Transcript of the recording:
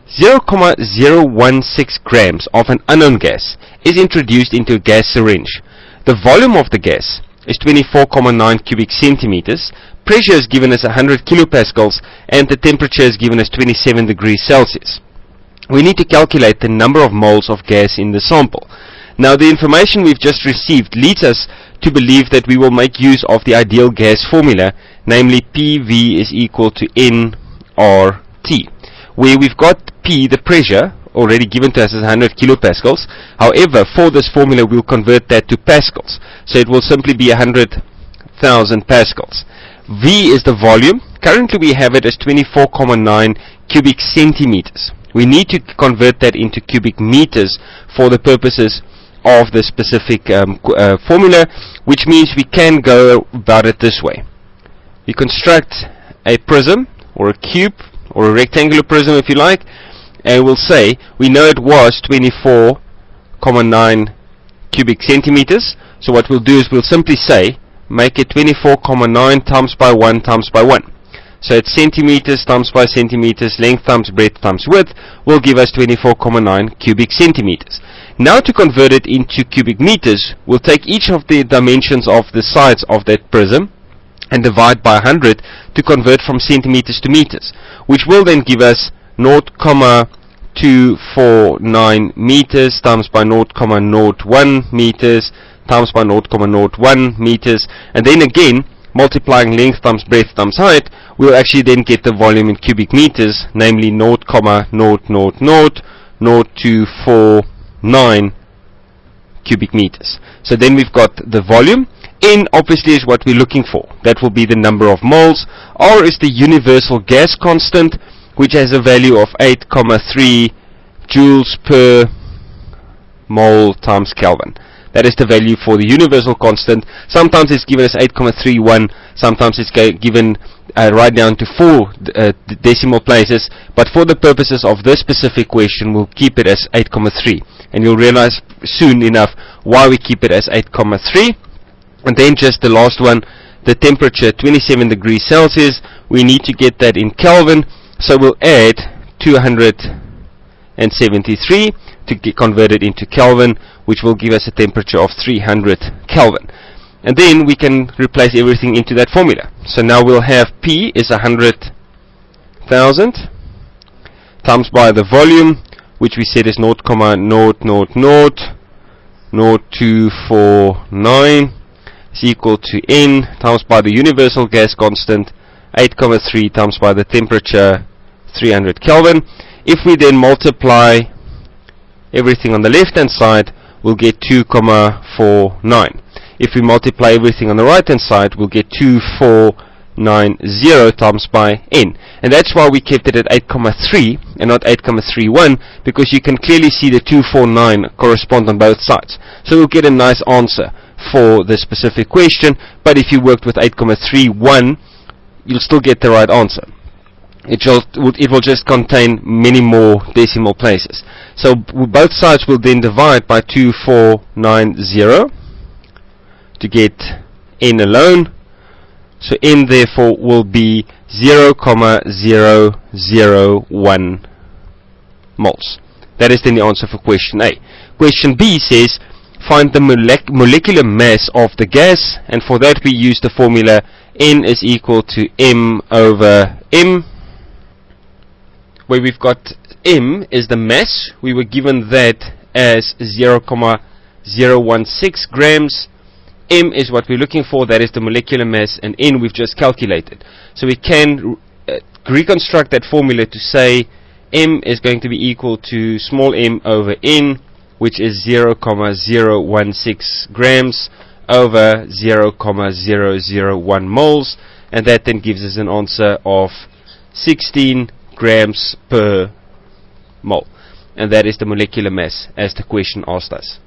0.016 grams of an unknown gas is introduced into a gas syringe. The volume of the gas is 24.9 cubic centimeters, pressure is given as 100 kilopascals, and the temperature is given as 27 degrees Celsius. We need to calculate the number of moles of gas in the sample. Now, the information we've just received leads us to believe that we will make use of the ideal gas formula, namely PV is equal to nRT, where we've got P, the pressure, already given to us as 100 kilopascals. However, for this formula we'll convert that to pascals, so it will simply be 100,000 pascals. V is the volume. Currently we have it as 24.9 cubic centimeters. We need to convert that into cubic meters for the purposes of the specific formula, which means we can go about it this way. We construct a prism, or a cube, or a rectangular prism if you like, and we'll say we know it was 24.9 cubic centimeters. So what we'll do is we'll simply say make it 24.9 times by 1 times by 1. So it's centimeters times by centimeters, length times breadth times width will give us 24.9 cubic centimeters. Now, to convert it into cubic meters, we'll take each of the dimensions of the sides of that prism and divide by 100 to convert from centimeters to meters, which will then give us 0.249 meters times by 0.01 meters times by 0.01 meters, and then again multiplying length times breadth times height, we'll actually then get the volume in cubic meters, namely 0.0000249 cubic meters. So then we've got the volume. N obviously is what we're looking for. That will be the number of moles. R is the universal gas constant, which has a value of 8.3 joules per mole times Kelvin. That is the value for the universal constant. Sometimes it's given as 8.31, sometimes it's given right down to 4 decimal places, but for the purposes of this specific question we'll keep it as 8.3, and you'll realize soon enough why we keep it as 8.3. And then just the last one, the temperature, 27 degrees Celsius. We need to get that in Kelvin, so we'll add 273 to convert it into Kelvin, which will give us a temperature of 300 Kelvin. And then we can replace everything into that formula. So now we'll have P is 100,000 times by the volume, which we said is 0.0000249 is equal to N times by the universal gas constant, 8.3 times by the temperature, 300 Kelvin. If we then multiply everything on the left hand side, we'll get 2.49. If we multiply everything on the right hand side, we'll get 2490 times by N. And that's why we kept it at 8.3 and not 8.31, because you can clearly see the 249 correspond on both sides. So we'll get a nice answer for the specific question, but if you worked with 8.31, you'll still get the right answer. It will just contain many more decimal places. So both sides will then divide by 2490 to get N alone. So N therefore will be 0.001 moles. That is then the answer for question A. Question B says find the molecular mass of the gas, and for that we use the formula N is equal to M over M, where we've got M is the mass. We were given that as 0.016 grams. M is what we're looking for, that is the molecular mass, and N we've just calculated. So we can reconstruct that formula to say M is going to be equal to small m over N, which is 0.016 grams over 0.001 moles, and that then gives us an answer of 16 grams per mole, and that is the molecular mass as the question asked us.